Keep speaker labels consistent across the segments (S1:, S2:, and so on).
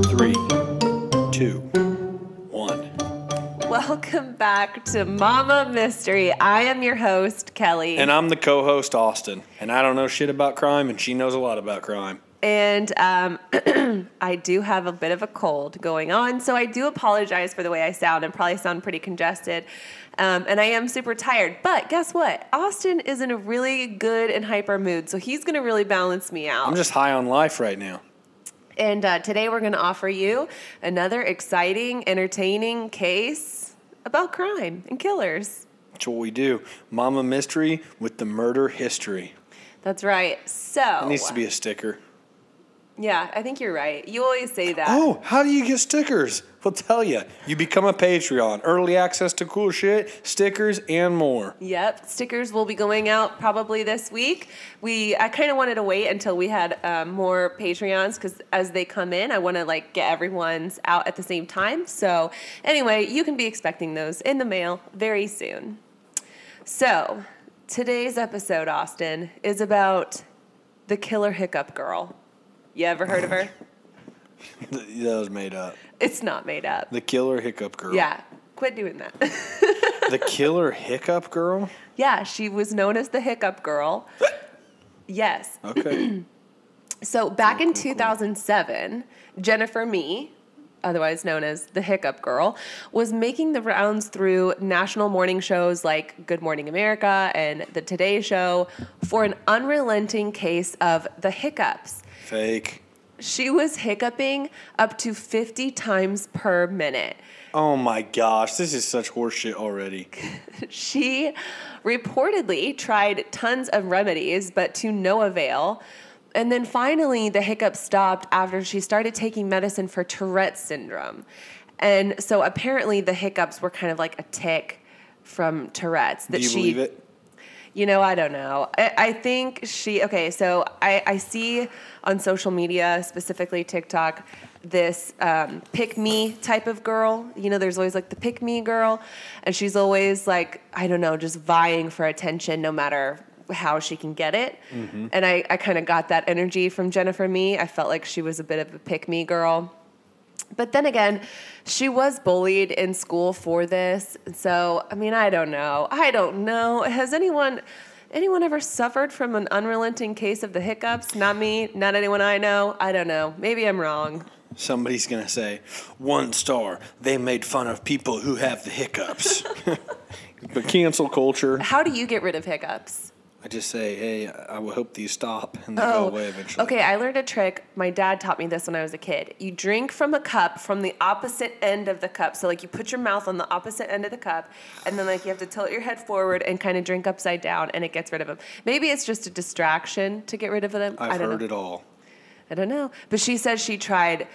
S1: 3, 2, 1.
S2: Welcome back to Mama Mystery. I am your host, Kelly.
S1: And I'm the co-host, Austin. And I don't know shit about crime, and she knows a lot about crime.
S2: And I do have a bit of a cold going on, so I do apologize for the way I sound and probably sound pretty congested. And I am super tired. But guess what? Austin is in a really good and hyper mood, so he's going to really balance me out.
S1: I'm just high on life right now.
S2: And today we're going to offer you another exciting, entertaining case about crime and killers.
S1: That's what we do. Mama Mystery with the murder history.
S2: That's right. So
S1: It needs to be a sticker.
S2: Yeah, I think you're right. You always say that.
S1: Oh, how do you get stickers? We'll tell you. You become a Patreon. Early access to cool shit, stickers, and more.
S2: Yep. Stickers will be going out probably this week. I kind of wanted to wait until we had more Patreons because as they come in, I want to get everyone's out at the same time. So anyway, you can be expecting those in the mail very soon. So today's episode, Austin, is about the killer hiccup girl. You ever heard of her?
S1: That was made up.
S2: It's not made up.
S1: The killer hiccup girl.
S2: Yeah. Quit doing that.
S1: The killer hiccup girl?
S2: Yeah, she was known as the hiccup girl. Yes.
S1: Okay.
S2: So back in 2007, Jennifer Mee, otherwise known as the hiccup girl, was making the rounds through national morning shows like Good Morning America and The Today Show for an unrelenting case of the hiccups.
S1: Fake.
S2: She was hiccuping up to 50 times per minute.
S1: Oh my gosh, this is such horseshit already.
S2: She reportedly tried tons of remedies, but to no avail. And then finally, the hiccups stopped after she started taking medicine for Tourette's syndrome. And so apparently the hiccups were kind of like a tic from Tourette's.
S1: Do you believe it?
S2: You know, I don't know. I think so I see on social media, specifically TikTok, this pick-me type of girl. You know, there's always the pick-me girl. And she's always just vying for attention no matter how she can get it. Mm-hmm. And I kind of got that energy from Jennifer Mee. I felt like she was a bit of a pick-me girl. But then again, she was bullied in school for this. So, I mean, I don't know. Has anyone ever suffered from an unrelenting case of the hiccups? Not me, not anyone I know. I don't know. Maybe I'm wrong.
S1: Somebody's going to say, 1 star, they made fun of people who have the hiccups. But cancel culture.
S2: How do you get rid of hiccups?
S1: I just say, hey, I will hope these stop, and they go away eventually.
S2: Okay, I learned a trick. My dad taught me this when I was a kid. You drink from a cup from the opposite end of the cup. So, you put your mouth on the opposite end of the cup, and then, you have to tilt your head forward and kind of drink upside down, and it gets rid of them. Maybe it's just a distraction to get rid of them.
S1: I've heard it all.
S2: I don't know. But she says she tried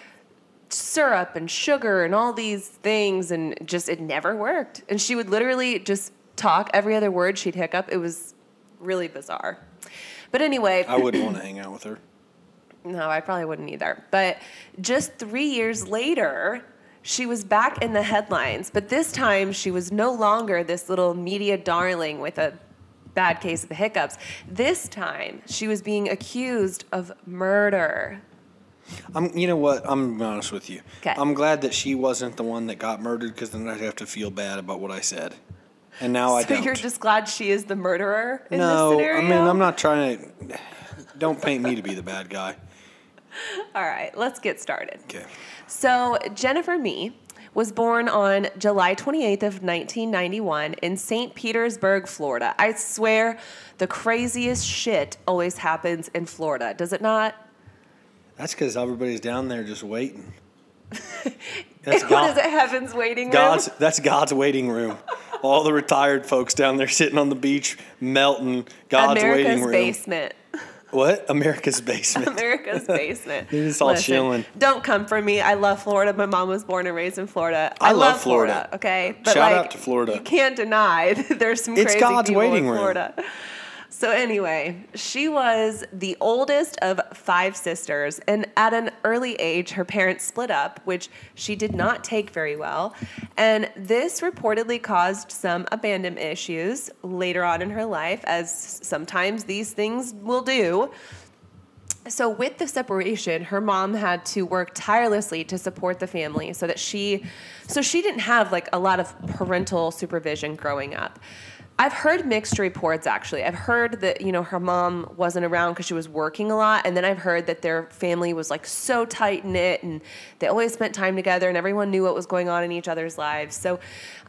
S2: syrup and sugar and all these things, and just it never worked. And she would literally just talk. Every other word she'd hiccup. It was really bizarre. But anyway.
S1: I wouldn't want to hang out with her.
S2: No, I probably wouldn't either. But just 3 years later, she was back in the headlines. But this time, she was no longer this little media darling with a bad case of the hiccups. This time, she was being accused of murder.
S1: You know what? I'm going to be honest with you.
S2: Okay.
S1: I'm glad that she wasn't the one that got murdered, because then I'd have to feel bad about what I said. And now I don't.
S2: So you're just glad she is the murderer in this
S1: No,
S2: scenario?
S1: I mean, I'm not trying to... Don't paint me to be the bad guy.
S2: All right, let's get started.
S1: Okay.
S2: So Jennifer Mee was born on July 28th of 1991 in St. Petersburg, Florida. I swear the craziest shit always happens in Florida. Does it not?
S1: That's because everybody's down there just waiting.
S2: What is it, Heaven's waiting room?
S1: That's God's waiting room. All the retired folks down there sitting on the beach, melting. God's waiting room.
S2: America's basement.
S1: What? America's basement.
S2: America's basement.
S1: They're just all chilling.
S2: Don't come for me. I love Florida. My mom was born and raised in Florida.
S1: I love Florida.
S2: Okay, but
S1: shout out to Florida.
S2: You can't deny that there's some crazy
S1: God's
S2: people
S1: waiting
S2: in
S1: room.
S2: Florida. So anyway, she was the oldest of 5 sisters, and at an early age, her parents split up, which she did not take very well, and this reportedly caused some abandonment issues later on in her life, as sometimes these things will do. So with the separation, her mom had to work tirelessly to support the family so she didn't have like a lot of parental supervision growing up. I've heard mixed reports, actually. I've heard that, her mom wasn't around because she was working a lot. And then I've heard that their family was like so tight knit and they always spent time together and everyone knew what was going on in each other's lives. So,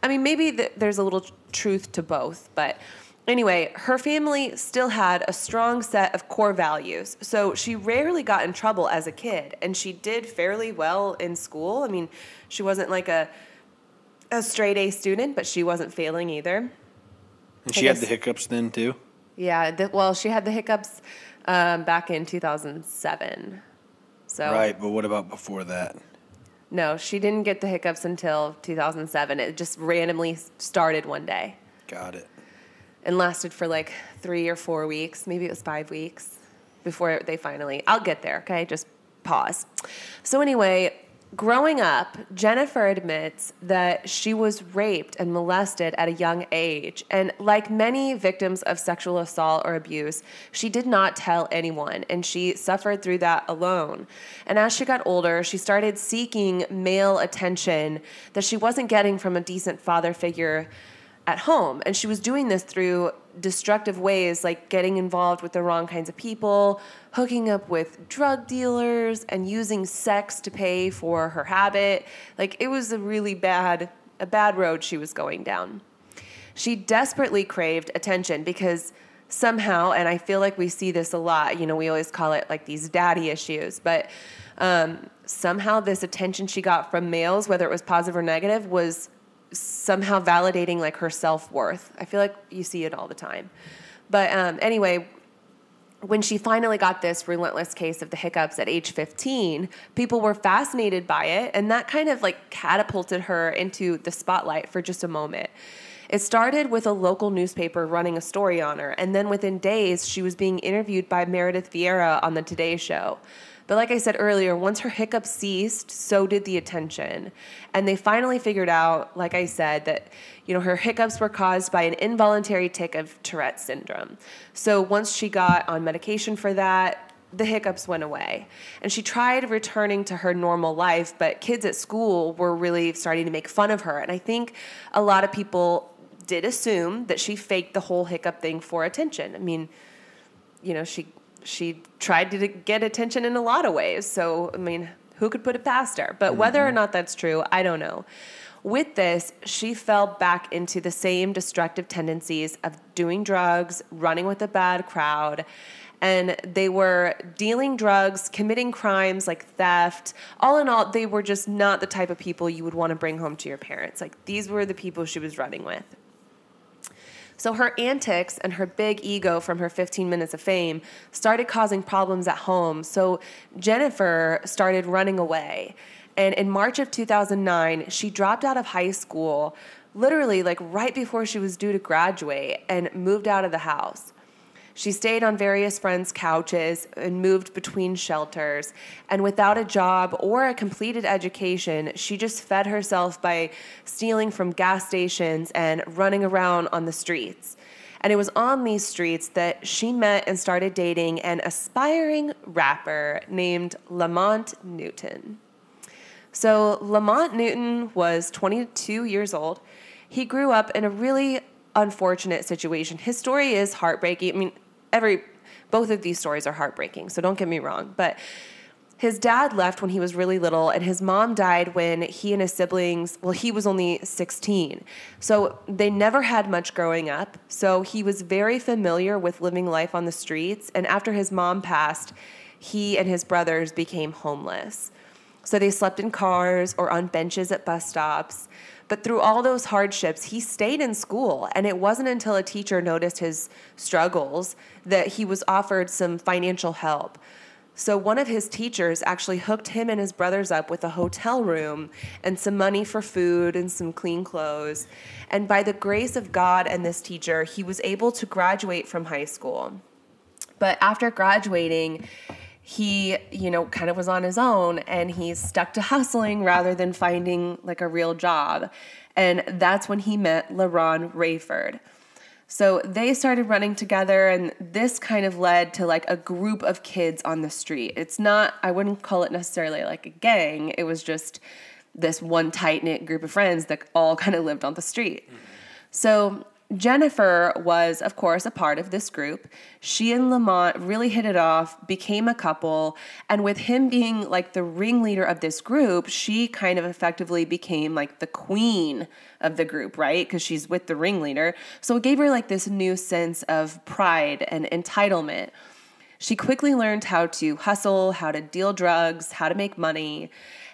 S2: I mean, maybe there's a little truth to both. But anyway, her family still had a strong set of core values. So she rarely got in trouble as a kid. And she did fairly well in school. I mean, she wasn't like a straight A student, but she wasn't failing either.
S1: And she had the hiccups then, too?
S2: Yeah, she had the hiccups back in 2007. So
S1: right, but what about before that?
S2: No, she didn't get the hiccups until 2007. It just randomly started one day.
S1: Got it.
S2: And lasted for like 3 or 4 weeks. Maybe it was 5 weeks before they finally... I'll get there, okay? Just pause. So anyway... Growing up, Jennifer admits that she was raped and molested at a young age. And like many victims of sexual assault or abuse, she did not tell anyone, and she suffered through that alone. And as she got older, she started seeking male attention that she wasn't getting from a decent father figure at home. And she was doing this through destructive ways, like getting involved with the wrong kinds of people, hooking up with drug dealers, and using sex to pay for her habit. Like, it was a bad road she was going down. She desperately craved attention because somehow, and I feel like we see this a lot, we always call it like these daddy issues, but somehow this attention she got from males, whether it was positive or negative, was somehow validating like her self-worth. I feel like you see it all the time. But anyway, when she finally got this relentless case of the hiccups at age 15, people were fascinated by it, and that kind of like catapulted her into the spotlight for just a moment. It started with a local newspaper running a story on her, and then within days, she was being interviewed by Meredith Vieira on the Today Show. But like I said earlier, once her hiccups ceased, so did the attention. And they finally figured out, like I said, that her hiccups were caused by an involuntary tic of Tourette's syndrome. So once she got on medication for that, the hiccups went away. And she tried returning to her normal life, but kids at school were really starting to make fun of her. And I think a lot of people did assume that she faked the whole hiccup thing for attention. I mean, she tried to get attention in a lot of ways. So, I mean, who could put it past her? But whether or not that's true, I don't know. With this, she fell back into the same destructive tendencies of doing drugs, running with a bad crowd, and they were dealing drugs, committing crimes like theft. All in all, they were just not the type of people you would want to bring home to your parents. Like, these were the people she was running with. So her antics and her big ego from her 15 minutes of fame started causing problems at home. So Jennifer started running away. And in March of 2009, she dropped out of high school, literally like right before she was due to graduate, and moved out of the house. She stayed on various friends' couches and moved between shelters. And without a job or a completed education, she just fed herself by stealing from gas stations and running around on the streets. And it was on these streets that she met and started dating an aspiring rapper named Lamont Newton. So Lamont Newton was 22 years old. He grew up in a really unfortunate situation. His story is heartbreaking. I mean, both of these stories are heartbreaking, so don't get me wrong. But his dad left when he was really little, and his mom died when he and his siblings, he was only 16. So they never had much growing up. So he was very familiar with living life on the streets. And after his mom passed, he and his brothers became homeless. So they slept in cars or on benches at bus stops. But through all those hardships, he stayed in school, and it wasn't until a teacher noticed his struggles that he was offered some financial help. So one of his teachers actually hooked him and his brothers up with a hotel room and some money for food and some clean clothes. And by the grace of God and this teacher, he was able to graduate from high school. But after graduating, he, kind of was on his own, and he stuck to hustling rather than finding like a real job. And that's when he met LaRon Rayford. So they started running together, and this kind of led to like a group of kids on the street. It's not, I wouldn't call it necessarily like a gang. It was just this one tight-knit group of friends that all kind of lived on the street. So Jennifer was, of course, a part of this group. She and Lamont really hit it off, became a couple, and with him being like the ringleader of this group, she kind of effectively became like the queen of the group, right? Because she's with the ringleader. So it gave her like this new sense of pride and entitlement. She quickly learned how to hustle, how to deal drugs, how to make money.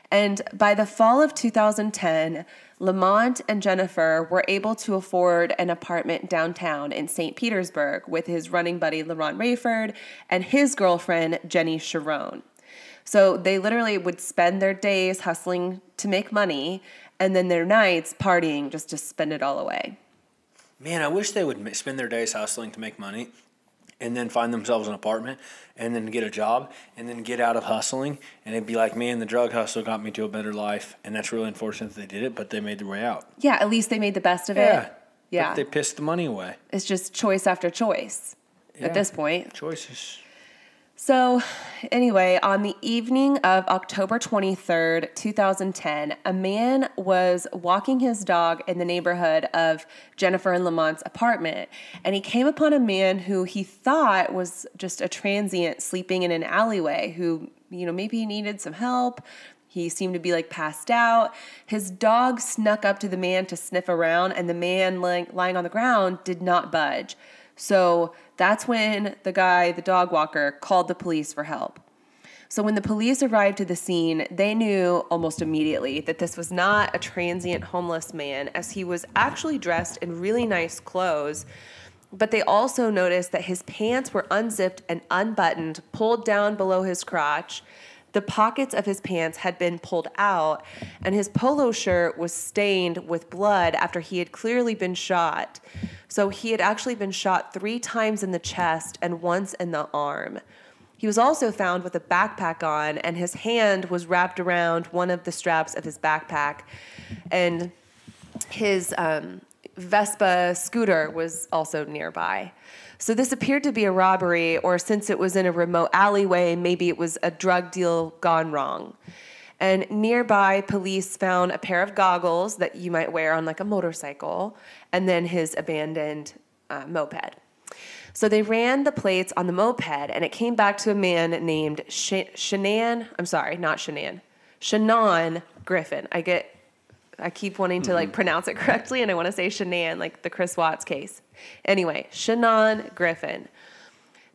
S2: And by the fall of 2010, Lamont and Jennifer were able to afford an apartment downtown in St. Petersburg with his running buddy, LaRon Rayford, and his girlfriend, Jenny Sharon. So they literally would spend their days hustling to make money and then their nights partying just to spend it all away.
S1: Man, I wish they would spend their days hustling to make money and then find themselves an apartment and then get a job and then get out of hustling. And it'd be like, man, the drug hustle got me to a better life. And that's really unfortunate that they did it, but they made their way out.
S2: Yeah, at least they made the best of it. Yeah.
S1: But they pissed the money away.
S2: It's just choice after choice at this point.
S1: Choices.
S2: So anyway, on the evening of October 23rd, 2010, a man was walking his dog in the neighborhood of Jennifer and Lamont's apartment, and he came upon a man who he thought was just a transient sleeping in an alleyway who, maybe he needed some help. He seemed to be like passed out. His dog snuck up to the man to sniff around, and the man lying on the ground did not budge. So that's when the dog walker, called the police for help. So when the police arrived to the scene, they knew almost immediately that this was not a transient homeless man, as he was actually dressed in really nice clothes. But they also noticed that his pants were unzipped and unbuttoned, pulled down below his crotch. The pockets of his pants had been pulled out, and his polo shirt was stained with blood after he had clearly been shot. So he had actually been shot 3 times in the chest and once in the arm. He was also found with a backpack on, and his hand was wrapped around one of the straps of his backpack. And his Vespa scooter was also nearby. So this appeared to be a robbery, or since it was in a remote alleyway, maybe it was a drug deal gone wrong. And nearby, police found a pair of goggles that you might wear on like a motorcycle, and then his abandoned moped. So they ran the plates on the moped, and it came back to a man named Shannon Griffin. I keep wanting to pronounce it correctly, and I want to say Shannon, like the Chris Watts case. Anyway, Shannon Griffin.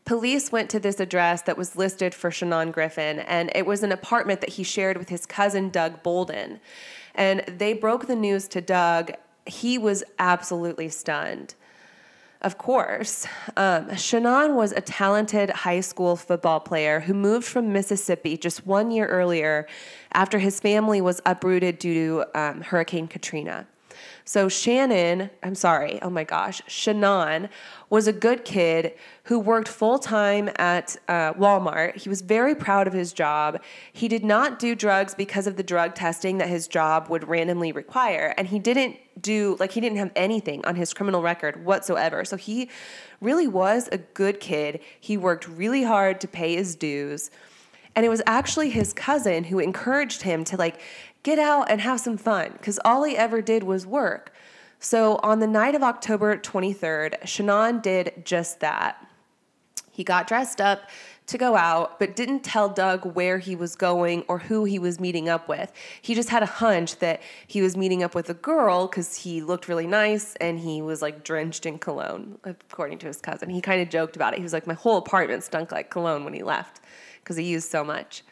S2: Police went to this address that was listed for Shannon Griffin, and it was an apartment that he shared with his cousin, Doug Bolden. And they broke the news to Doug. He was absolutely stunned. Of course, Shannon was a talented high school football player who moved from Mississippi just 1 year earlier after his family was uprooted due to Hurricane Katrina. So Shannon was a good kid who worked full-time at Walmart. He was very proud of his job. He did not do drugs because of the drug testing that his job would randomly require. And he didn't have anything on his criminal record whatsoever. So he really was a good kid. He worked really hard to pay his dues. And it was actually his cousin who encouraged him to get out and have some fun, because all he ever did was work. So on the night of October 23rd, Shannon did just that. He got dressed up to go out, but didn't tell Doug where he was going or who he was meeting up with. He just had a hunch that he was meeting up with a girl because he looked really nice and he was drenched in cologne, according to his cousin. He kind of joked about it. He was like, my whole apartment stunk like cologne when he left because he used so much.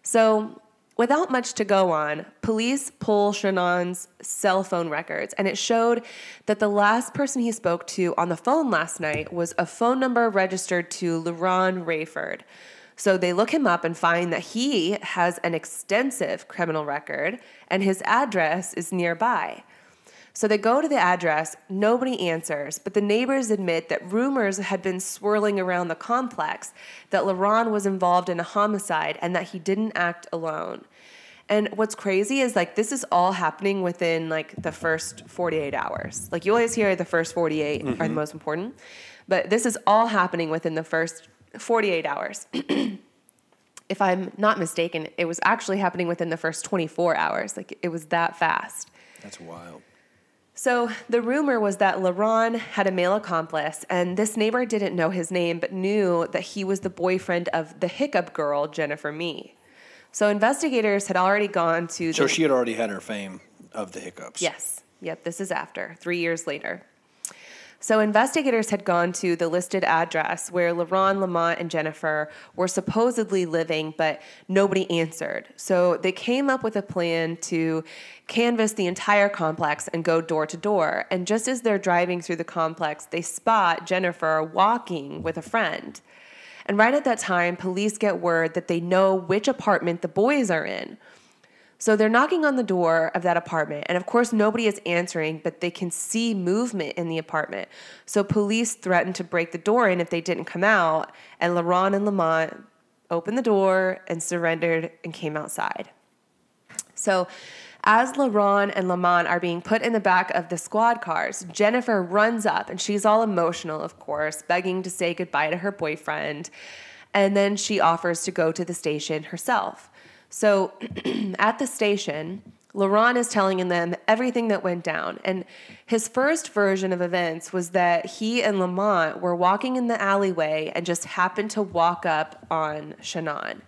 S2: So without much to go on, police pull Shannon's cell phone records, and it showed that the last person he spoke to on the phone last night was a phone number registered to LaRon Rayford. So they look him up and find that he has an extensive criminal record, and his address is nearby. So they go to the address, nobody answers, but the neighbors admit that rumors had been swirling around the complex that LaRon was involved in a homicide and that he didn't act alone. And what's crazy is like this is all happening within like the first 48 hours. Like you always hear the first 48 are the most important, but this is all happening within the first 48 hours. If I'm not mistaken, it was actually happening within the first 24 hours. Like it was that fast.
S1: That's wild.
S2: So the rumor was that LaRon had a male accomplice, and this neighbor didn't know his name, but knew that he was the boyfriend of the hiccup girl, Jennifer Mee. So investigators had already gone to
S1: So she had already had her fame of the hiccups.
S2: Yes. Yep, this is after, 3 years later. So investigators had gone to the listed address where LaRon, Lamont, and Jennifer were supposedly living, but nobody answered. So they came up with a plan to canvass the entire complex and go door to door. And just as they're driving through the complex, they spot Jennifer walking with a friend. And right at that time, police get word that they know which apartment the boys are in. So they're knocking on the door of that apartment, and of course nobody is answering, but they can see movement in the apartment. So police threatened to break the door in if they didn't come out, and LaRon and Lamont opened the door and surrendered and came outside. So as LaRon and Lamont are being put in the back of the squad cars, Jennifer runs up, and she's all emotional, of course, begging to say goodbye to her boyfriend, and then she offers to go to the station herself. So at the station, LaRon is telling them everything that went down. And his first version of events was that he and Lamont were walking in the alleyway and just happened to walk up on Shannon.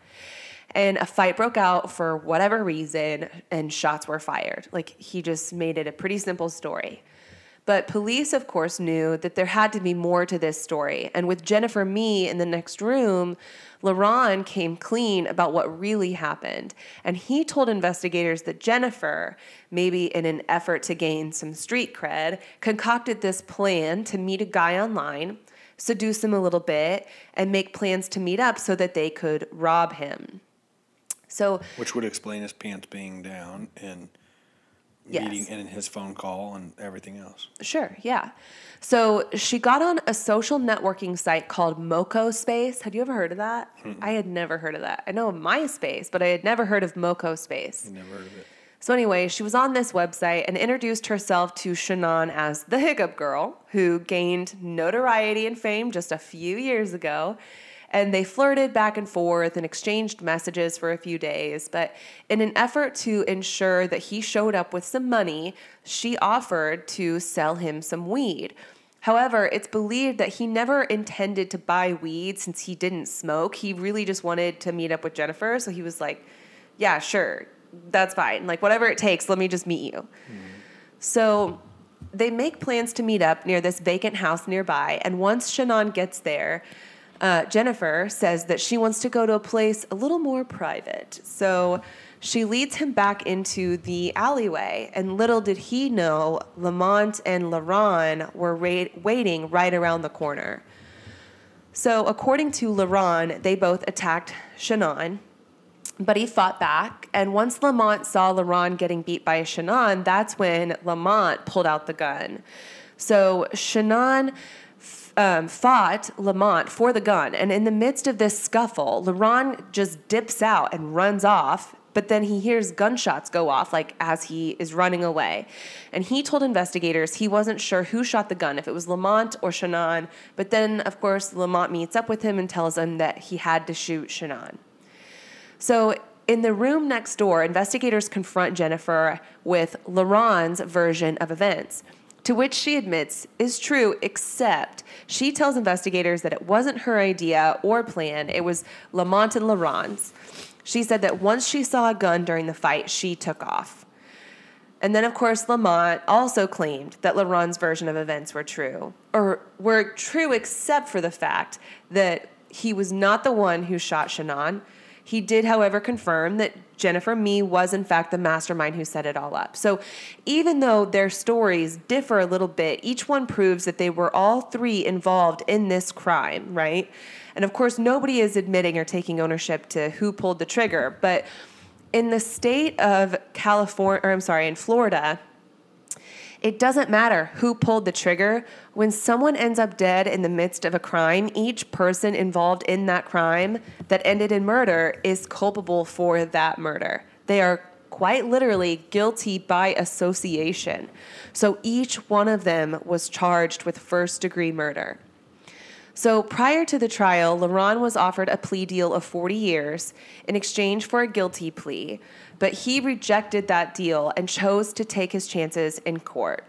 S2: And a fight broke out for whatever reason, and shots were fired. Like, he just made it a pretty simple story. But police, of course, knew that there had to be more to this story. And with Jennifer Mee in the next room, LaRon came clean about what really happened. And he told investigators that Jennifer, maybe in an effort to gain some street cred, concocted this plan to meet a guy online, seduce him a little bit, and make plans to meet up so that they could rob him. So,
S1: which would explain his pants being down and meeting and his phone call and everything else.
S2: Sure, yeah. So she got on a social networking site called Moco Space. Had you ever heard of that? I had never heard of that. I know of MySpace, but I had never heard of Moco Space.
S1: Never heard of it.
S2: So anyway, she was on this website and introduced herself to Shannon as the hiccup girl, who gained notoriety and fame just a few years ago. And they flirted back and forth and exchanged messages for a few days. But in an effort to ensure that he showed up with some money, she offered to sell him some weed. However, it's believed that he never intended to buy weed since he didn't smoke. He really just wanted to meet up with Jennifer. So he was like, yeah, sure, that's fine. Like, whatever it takes, let me just meet you. So they make plans to meet up near this vacant house nearby. And once Shannon gets there, Jennifer says that she wants to go to a place a little more private. So she leads him back into the alleyway, and little did he know Lamont and LaRon were waiting right around the corner. So according to LaRon, they both attacked Shannon, but he fought back. And once Lamont saw LaRon getting beat by Shannon, that's when Lamont pulled out the gun. So Shannon fought Lamont for the gun. And in the midst of this scuffle, LaRon just dips out and runs off. But then he hears gunshots go off, like as he is running away. And he told investigators he wasn't sure who shot the gun, if it was Lamont or Shannon. But then, of course, Lamont meets up with him and tells him that he had to shoot Shannon. So in the room next door, investigators confront Jennifer with LaRon's version of events, to which she admits is true, except she tells investigators that it wasn't her idea or plan. It was Lamont and LaRon's. She said that once she saw a gun during the fight, she took off. And then, of course, Lamont also claimed that LaRon's version of events were true, or were true except for the fact that he was not the one who shot Shannon. He did, however, confirm that Jennifer Mee was, in fact, the mastermind who set it all up. So even though their stories differ a little bit, each one proves that they were all three involved in this crime, right? And, of course, nobody is admitting or taking ownership to who pulled the trigger. But in the state of in Florida, it doesn't matter who pulled the trigger. When someone ends up dead in the midst of a crime, each person involved in that crime that ended in murder is culpable for that murder. They are quite literally guilty by association. So each one of them was charged with first-degree murder. So prior to the trial, LaRon was offered a plea deal of 40 years in exchange for a guilty plea, but he rejected that deal and chose to take his chances in court,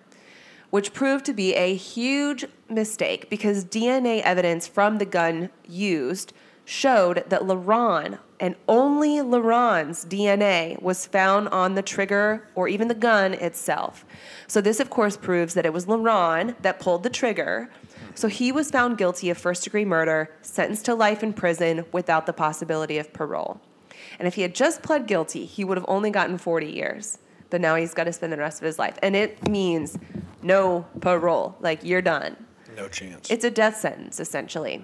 S2: which proved to be a huge mistake because DNA evidence from the gun used showed that LaRon, and only LaRon's DNA, was found on the trigger or even the gun itself. So this, of course, proves that it was LaRon that pulled the trigger. So he was found guilty of first-degree murder, sentenced to life in prison without the possibility of parole. And if he had just pled guilty, he would have only gotten 40 years. But now he's got to spend the rest of his life. And it means no parole. Like, you're done.
S1: No chance.
S2: It's a death sentence, essentially.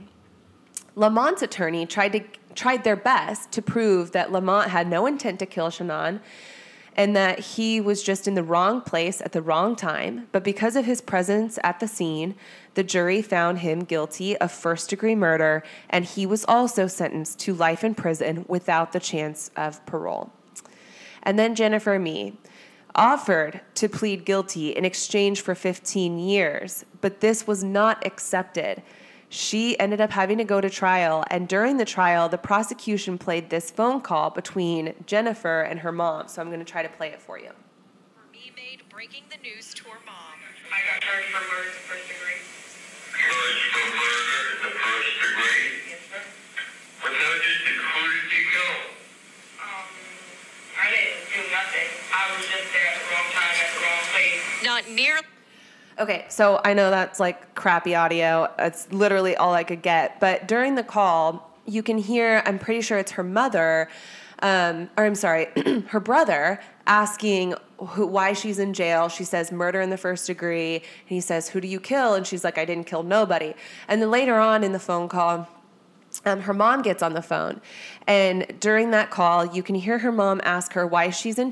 S2: Lamont's attorney tried their best to prove that Lamont had no intent to kill Shannon and that he was just in the wrong place at the wrong time. But because of his presence at the scene, the jury found him guilty of first-degree murder, and he was also sentenced to life in prison without the chance of parole. And then Jennifer Mee offered to plead guilty in exchange for 15 years, but this was not accepted. She ended up having to go to trial, and during the trial, the prosecution played this phone call between Jennifer and her mom, so I'm going to try to play it for you.
S3: Mee made breaking the news to her mom.
S4: I got charged for murder to first degree.
S5: Charged for murder to first degree?
S4: Yes, sir.
S5: Who did you kill?
S4: I didn't do nothing. I was just there at the wrong time, at the wrong place.
S3: Not near.
S2: Okay, so I know that's like crappy audio. It's literally all I could get. But during the call, you can hear, I'm pretty sure it's her mother, her brother asking why she's in jail. She says murder in the first degree. And he says, who do you kill? And she's like, I didn't kill nobody. And then later on in the phone call, her mom gets on the phone. And during that call, you can hear her mom ask her why she's in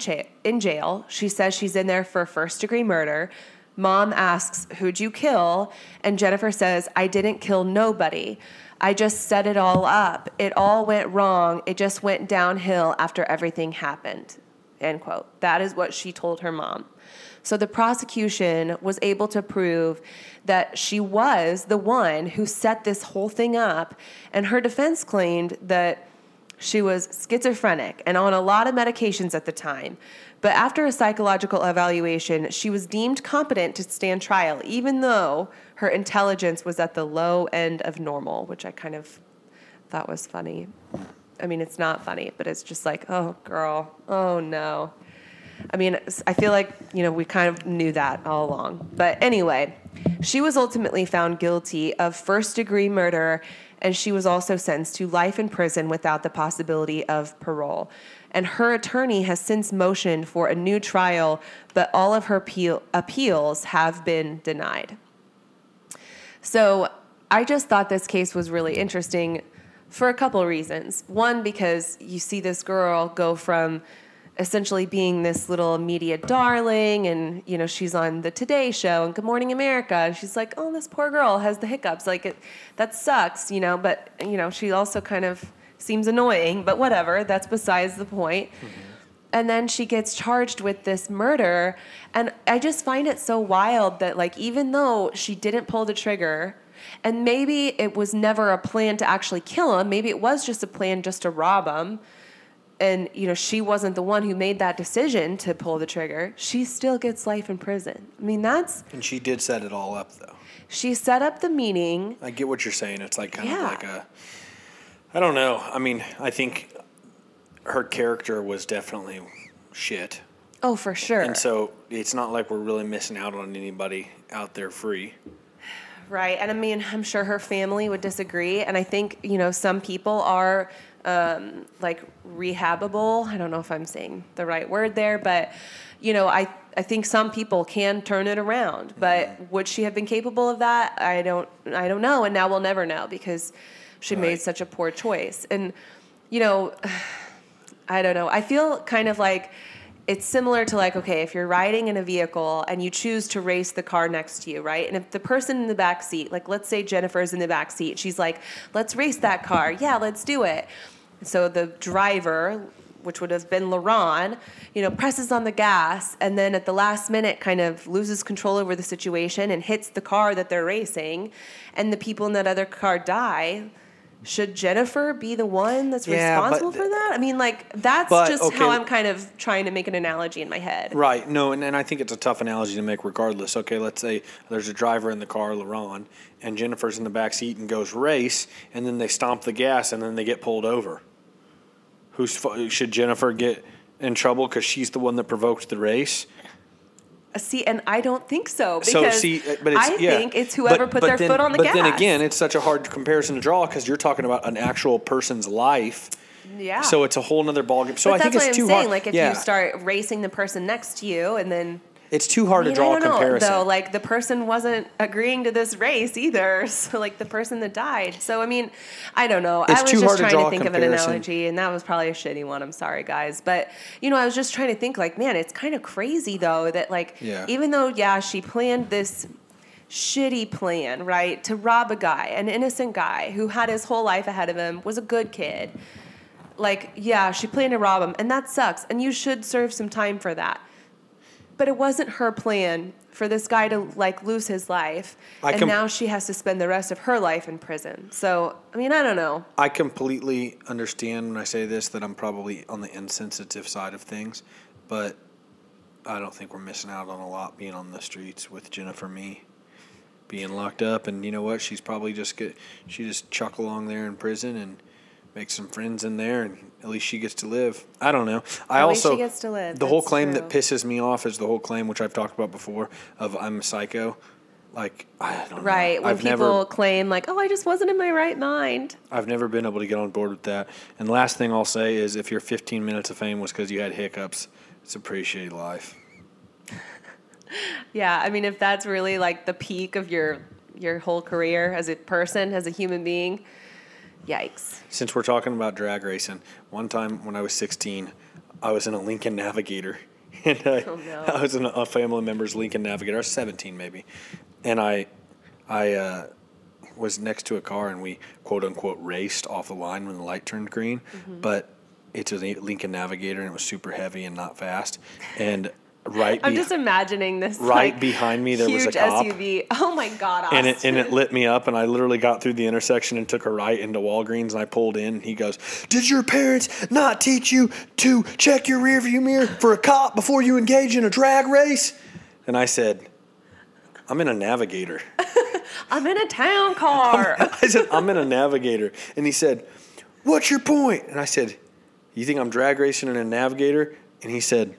S2: jail. She says she's in there for first-degree murder. Mom asks, who'd you kill? And Jennifer says, I didn't kill nobody. I just set it all up. It all went wrong. It just went downhill after everything happened, end quote. That is what she told her mom. So the prosecution was able to prove that she was the one who set this whole thing up, and her defense claimed that she was schizophrenic and on a lot of medications at the time. But after a psychological evaluation, she was deemed competent to stand trial, even though her intelligence was at the low end of normal, which I kind of thought was funny. I mean, it's not funny, but it's just like, oh, girl, oh, no. I mean, I feel like, we kind of knew that all along. But anyway, she was ultimately found guilty of first-degree murder, and she was also sentenced to life in prison without the possibility of parole. And her attorney has since motioned for a new trial, but all of her appeals have been denied. So I just thought this case was really interesting for a couple of reasons. One, because you see this girl go from essentially being this little media darling, and she's on the Today Show and Good Morning America, and she's like, oh, this poor girl has the hiccups, like that sucks, but she also kind of seems annoying, but whatever, that's besides the point. Mm-hmm. And then she gets charged with this murder, and I just find it so wild that even though she didn't pull the trigger, and maybe it was never a plan to actually kill him, maybe it was just a plan just to rob him, and she wasn't the one who made that decision to pull the trigger, she still gets life in prison. I mean,
S1: And she did set it all up, though.
S2: She set up the meeting.
S1: I get what you're saying. It's kind of like I don't know. I mean, I think her character was definitely shit.
S2: Oh, for sure.
S1: And so it's not like we're really missing out on anybody out there free.
S2: Right. And I mean, I'm sure her family would disagree. And I think, some people are rehabable. I don't know if I'm saying the right word there, but, I think some people can turn it around. But would she have been capable of that? I don't know. And now we'll never know because she made such a poor choice. And, I don't know. I feel kind of like it's similar to okay, if you're riding in a vehicle and you choose to race the car next to you, right? And if the person in the back seat, let's say Jennifer's in the back seat, she's like, let's race that car. Yeah, let's do it. So the driver which would have been LaRon, presses on the gas and then at the last minute kind of loses control over the situation and hits the car that they're racing, and the people in that other car die. Should Jennifer be the one that's responsible for that? I mean, that's how I'm kind of trying to make an analogy in my head.
S1: Right. No, and I think it's a tough analogy to make regardless. Okay, let's say there's a driver in the car, LaRon, and Jennifer's in the back seat and goes race, and then they stomp the gas, and then they get pulled over. Should Jennifer get in trouble because she's the one that provoked the race?
S2: See, and I don't think so, because I think it's whoever put their foot on the gas.
S1: But then again, it's such a hard comparison to draw because you're talking about an actual person's life.
S2: Yeah.
S1: So it's a whole nother ballgame. So
S2: but
S1: I think it's too hard.
S2: If you start racing the person next to you and then...
S1: It's too hard to draw a comparison.
S2: Though, the person wasn't agreeing to this race either. So, the person that died. So, I mean, I don't know.
S1: It's
S2: I was
S1: too
S2: just
S1: hard to
S2: trying
S1: draw
S2: to
S1: a
S2: think of an
S1: comparison.
S2: analogy, and that was probably a shitty one. I'm sorry, guys. But, I was just trying to think, man, it's kind of crazy, though, that, even though, she planned this shitty plan, right, to rob a guy, an innocent guy who had his whole life ahead of him, was a good kid. She planned to rob him, and that sucks, and you should serve some time for that. But it wasn't her plan for this guy to, lose his life, and now she has to spend the rest of her life in prison. So, I mean, I don't know.
S1: I completely understand when I say this that I'm probably on the insensitive side of things, but I don't think we're missing out on a lot being on the streets with Jennifer Me being locked up. And you know what? She's probably she just chuck along there in prison and make some friends in there, and at least she gets to live. I don't know.
S2: At least she gets to live.
S1: The whole claim that pisses me off is the whole claim, which I've talked about before, of I'm a psycho. I don't know.
S2: Right, when people claim, oh, I just wasn't in my right mind.
S1: I've never been able to get on board with that. And the last thing I'll say is if your 15 minutes of fame was because you had hiccups, it's a pretty shitty life.
S2: Yeah, I mean, if that's really, the peak of your whole career as a person, as a human being... Yikes.
S1: Since we're talking about drag racing, one time when I was 16, I was in a Lincoln Navigator. And I was in a family member's Lincoln Navigator. I was 17 maybe. And I was next to a car and we, quote unquote, raced off the line when the light turned green. Mm-hmm. But it's a Lincoln Navigator and it was super heavy and not fast. And... I'm
S2: just imagining this.
S1: Right behind me, there was a cop.
S2: SUV. Oh my God, Austin.
S1: And it lit me up, and I literally got through the intersection and took a right into Walgreens, and I pulled in. And he goes, "Did your parents not teach you to check your rearview mirror for a cop before you engage in a drag race?" And I said, "I'm in a Navigator."
S2: I'm in a town car.
S1: I said, "I'm in a Navigator," and he said, "What's your point?" And I said, "You think I'm drag racing in a Navigator?" And he said,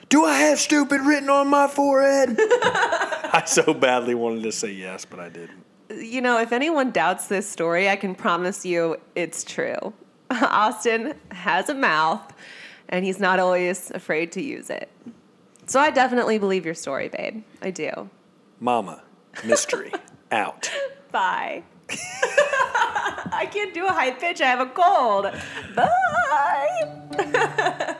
S1: "Do I have stupid written on my forehead?" I so badly wanted to say yes, but I didn't.
S2: If anyone doubts this story, I can promise you it's true. Austin has a mouth, and he's not always afraid to use it. So I definitely believe your story, babe. I do.
S1: Mama, mystery, out.
S2: Bye. I can't do a high pitch. I have a cold. Bye.